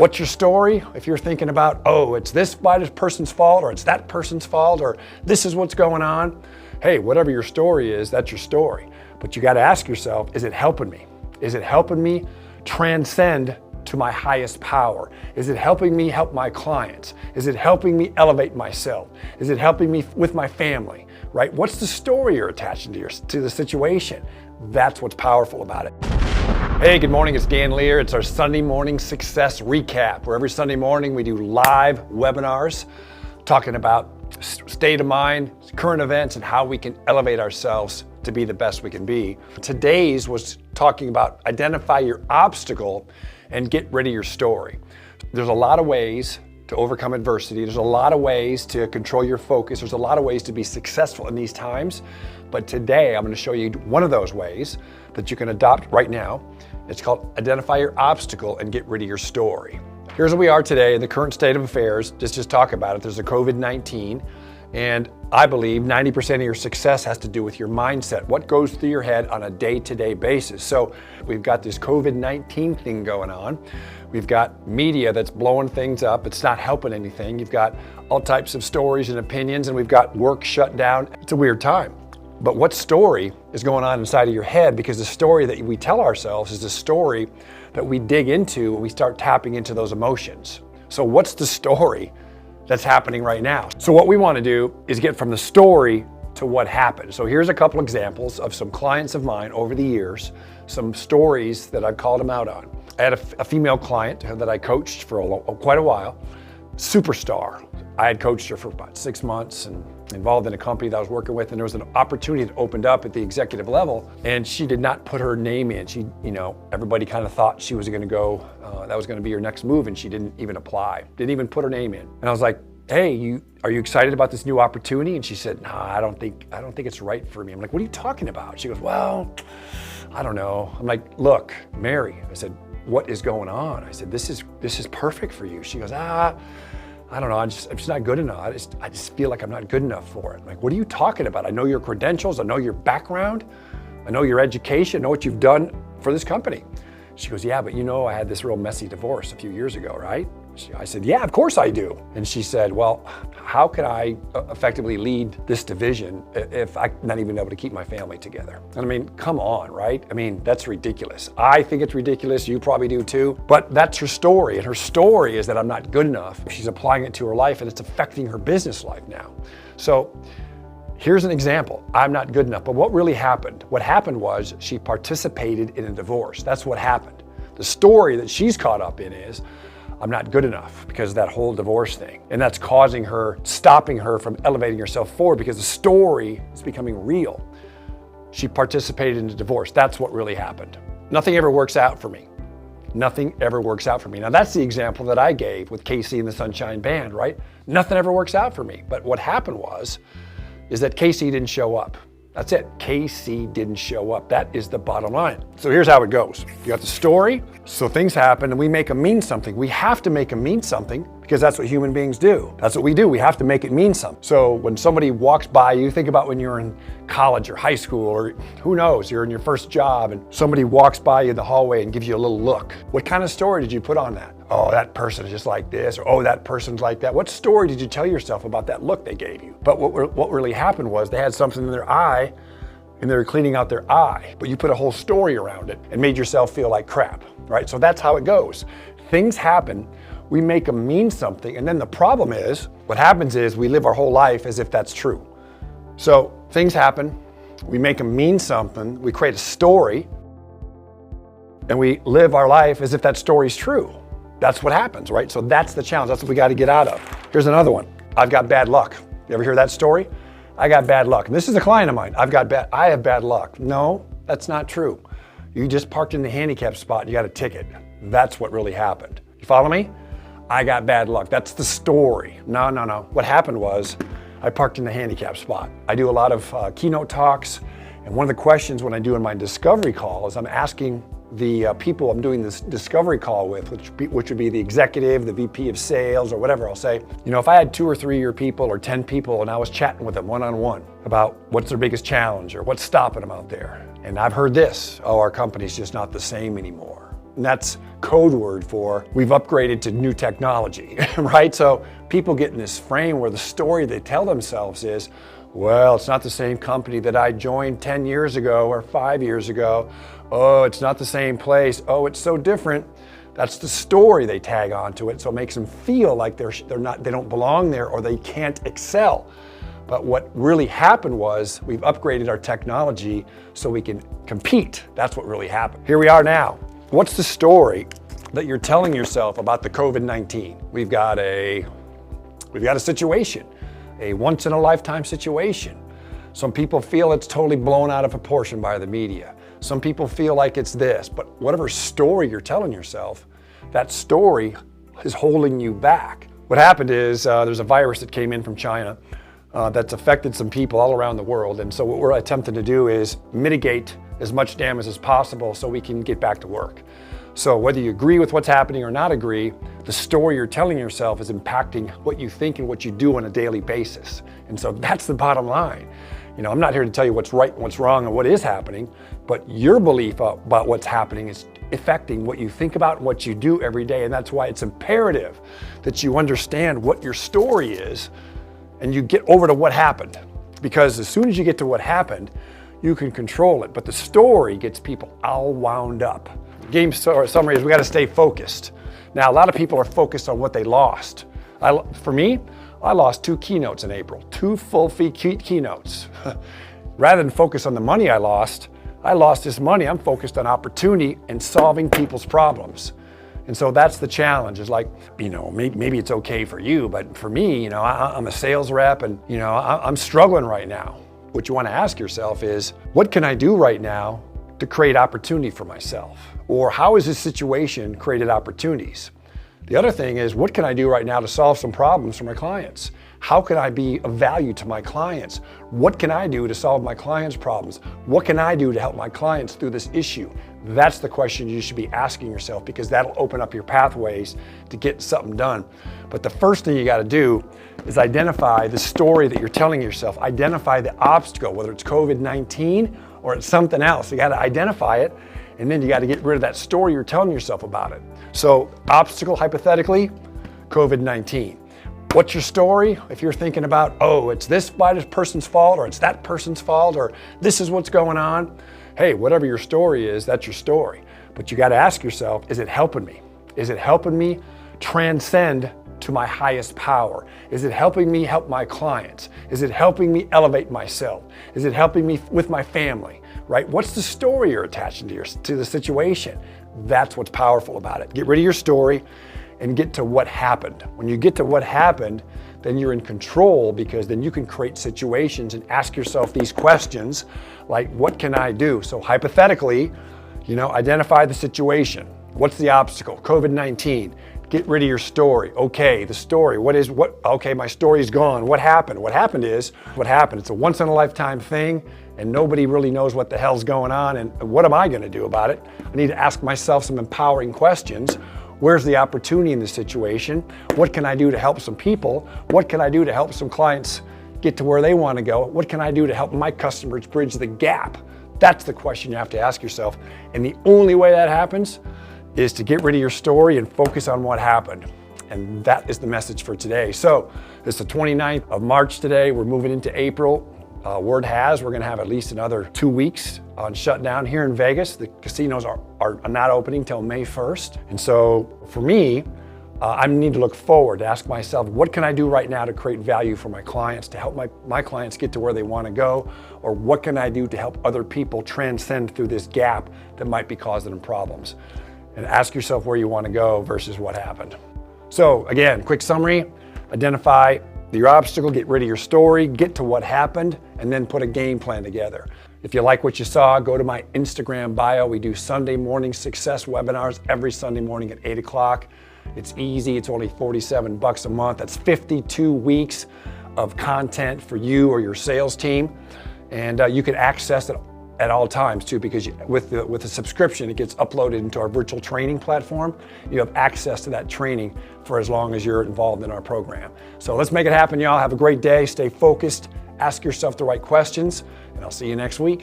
What's your story? If you're thinking about, oh, it's this person's fault, or it's that person's fault, or this is what's going on. Hey, whatever your story is, that's your story. But you got to ask yourself, is it helping me? Is it helping me transcend to my highest power? Is it helping me help my clients? Is it helping me elevate myself? Is it helping me with my family, right? What's the story you're attaching to the situation? That's what's powerful about it. Hey, good morning, it's Dan Lear. It's our Sunday morning success recap, where every Sunday morning we do live webinars talking about state of mind, current events, and how we can elevate ourselves to be the best we can be. Today's was talking about identify your obstacle and get rid of your story. There's a lot of ways to overcome adversity. There's a lot of ways to control your focus. There's a lot of ways to be successful in these times. But today I'm going to show you one of those ways that you can adopt right now. It's called identify your obstacle and get rid of your story. Here's where we are today in the current state of affairs. Just talk about it. There's a COVID-19, and I believe 90% of your success has to do with your mindset, what goes through your head on a day-to-day basis. So we've got this COVID-19 thing going on. We've got media that's blowing things up. It's not helping anything. You've got all types of stories and opinions, and we've got work shut down. It's a weird time. But what story is going on inside of your head? Because the story that we tell ourselves is the story that we dig into when we start tapping into those emotions. So what's the story that's happening right now? So what we want to do is get from the story to what happened. So here's a couple examples of some clients of mine over the years, some stories that I've called them out on. I had a female client that I coached for quite a while, superstar. I had coached her for about 6 months and involved in a company that I was working with, and there was an opportunity that opened up at the executive level, and she did not put her name in. She, everybody kind of thought she was going to go, that was going to be her next move, and she didn't even apply, didn't even put her name in. And I was like, hey, are you excited about this new opportunity? And she said, no, I don't think it's right for me. I'm like, what are you talking about? She goes, well, I don't know. I'm like, look, Mary, I said, what is going on? I said, this is perfect for you. She goes, I don't know, I'm just not good enough. I just feel like I'm not good enough for it. I'm like, what are you talking about? I know your credentials, I know your background, I know your education, I know what you've done for this company. She goes, yeah, but I had this real messy divorce a few years ago, right? I said, yeah, of course I do. And she said, well, how can I effectively lead this division if I'm not even able to keep my family together? And I mean, come on, right? I mean, that's ridiculous. I think it's ridiculous. You probably do too. But that's her story. And her story is that I'm not good enough. She's applying it to her life, and it's affecting her business life now. So here's an example. I'm not good enough. But what really happened? What happened was she participated in a divorce. That's what happened. The story that she's caught up in is, I'm not good enough because of that whole divorce thing. And that's stopping her from elevating herself forward because the story is becoming real. She participated in the divorce. That's what really happened. Nothing ever works out for me. Nothing ever works out for me. Now that's the example that I gave with Casey and the Sunshine Band, right? Nothing ever works out for me. But what happened is that Casey didn't show up. That's it. KC didn't show up. That is the bottom line. So here's how it goes. You got the story. So things happen and we make them mean something. We have to make them mean something because that's what human beings do. That's what we do. We have to make it mean something. So when somebody walks by you, think about when you're in college or high school, or who knows, you're in your first job and somebody walks by you in the hallway and gives you a little look. What kind of story did you put on that? Oh, that person is just like this, or oh, that person's like that. What story did you tell yourself about that look they gave you? But what really happened was they had something in their eye and they were cleaning out their eye, but you put a whole story around it and made yourself feel like crap, right? So that's how it goes. Things happen, we make them mean something, and then the problem is, what happens is we live our whole life as if that's true. So things happen, we make them mean something, we create a story, and we live our life as if that story's true. That's what happens, right? So that's the challenge. That's what we got to get out of. Here's another one. I've got bad luck. You ever hear that story? I got bad luck. And this is a client of mine. I have bad luck. No, that's not true. You just parked in the handicap spot and you got a ticket. That's what really happened. You follow me? I got bad luck. That's the story. No. What happened was I parked in the handicap spot. I do a lot of keynote talks. And one of the questions when I do in my discovery call is I'm asking the people I'm doing this discovery call with, which would be the executive, the VP of sales, or whatever. I'll say, if I had 2 or 3 of your people or 10 people and I was chatting with them one-on-one about what's their biggest challenge or what's stopping them out there. And I've heard this, oh, our company's just not the same anymore. And that's code word for we've upgraded to new technology, right? So people get in this frame where the story they tell themselves is, well, it's not the same company that I joined 10 years ago or 5 years ago. Oh, it's not the same place. Oh, it's so different. That's the story they tag onto it. So it makes them feel like they don't belong there or they can't excel. But what really happened was we've upgraded our technology so we can compete. That's what really happened. Here we are now. What's the story that you're telling yourself about the COVID-19? We've got a situation, a once in a lifetime situation. Some people feel it's totally blown out of proportion by the media. Some people feel like it's this, but whatever story you're telling yourself, that story is holding you back. What happened is there's a virus that came in from China that's affected some people all around the world. And so what we're attempting to do is mitigate as much damage as possible so we can get back to work. So whether you agree with what's happening or not agree, the story you're telling yourself is impacting what you think and what you do on a daily basis. And so that's the bottom line. You know, I'm not here to tell you what's right and what's wrong and what is happening, but your belief about what's happening is affecting what you think about and what you do every day. And that's why it's imperative that you understand what your story is and you get over to what happened. Because as soon as you get to what happened, you can control it. But the story gets people all wound up. Game summary is we got to stay focused. Now, a lot of people are focused on what they lost. For me, I lost 2 keynotes in April, 2 full fee keynotes. Rather than focus on the money I lost this money. I'm focused on opportunity and solving people's problems. And so that's the challenge. Is like, you know, maybe it's okay for you, but for me, you know, I'm a sales rep and, you know, I'm struggling right now. What you want to ask yourself is, what can I do right now to create opportunity for myself? Or how has this situation created opportunities? The other thing is, what can I do right now to solve some problems for my clients? How can I be of value to my clients? What can I do to solve my clients' problems? What can I do to help my clients through this issue? That's the question you should be asking yourself, because that'll open up your pathways to get something done. But the first thing you got to do is identify the story that you're telling yourself. Identify the obstacle, whether it's COVID-19 or it's something else. You got to identify it, and then you got to get rid of that story you're telling yourself about it. So obstacle, hypothetically, COVID-19. What's your story? If you're thinking about, oh, it's this person's fault, or it's that person's fault, or this is what's going on. Hey, whatever your story is, that's your story. But you got to ask yourself, is it helping me? Is it helping me transcend to my highest power? Is it helping me help my clients? Is it helping me elevate myself? Is it helping me with my family, right? What's the story you're attaching to the situation? That's what's powerful about it. Get rid of your story and get to what happened. When you get to what happened, then you're in control, because then you can create situations and ask yourself these questions like, what can I do? So hypothetically, you know, identify the situation. What's the obstacle? COVID-19. Get rid of your story. Okay, the story. Okay, my story's gone. What happened? What happened. It's a once in a lifetime thing, and nobody really knows what the hell's going on, and what am I going to do about it? I need to ask myself some empowering questions. Where's the opportunity in this situation? What can I do to help some people? What can I do to help some clients get to where they want to go? What can I do to help my customers bridge the gap? That's the question you have to ask yourself. And the only way that happens is to get rid of your story and focus on what happened. And that is the message for today. So it's the 29th of March today. We're moving into April. Word has, we're going to have at least another 2 weeks on shutdown here in Vegas. The casinos are not opening till May 1st. And so for me, I need to look forward, to ask myself, what can I do right now to create value for my clients, to help my clients get to where they want to go? Or what can I do to help other people transcend through this gap that might be causing them problems? And ask yourself where you want to go versus what happened. So again, quick summary: identify your obstacle, get rid of your story, get to what happened, and then put a game plan together. If you like what you saw, go to my Instagram bio. We do Sunday morning success webinars every Sunday morning at 8 o'clock. It's easy. It's only $47 a month. That's 52 weeks of content for you or your sales team. And you can access it at all times too, because with the subscription, it gets uploaded into our virtual training platform. You have access to that training for as long as you're involved in our program. So let's make it happen, y'all. Have a great day. Stay focused. Ask yourself the right questions, and I'll see you next week.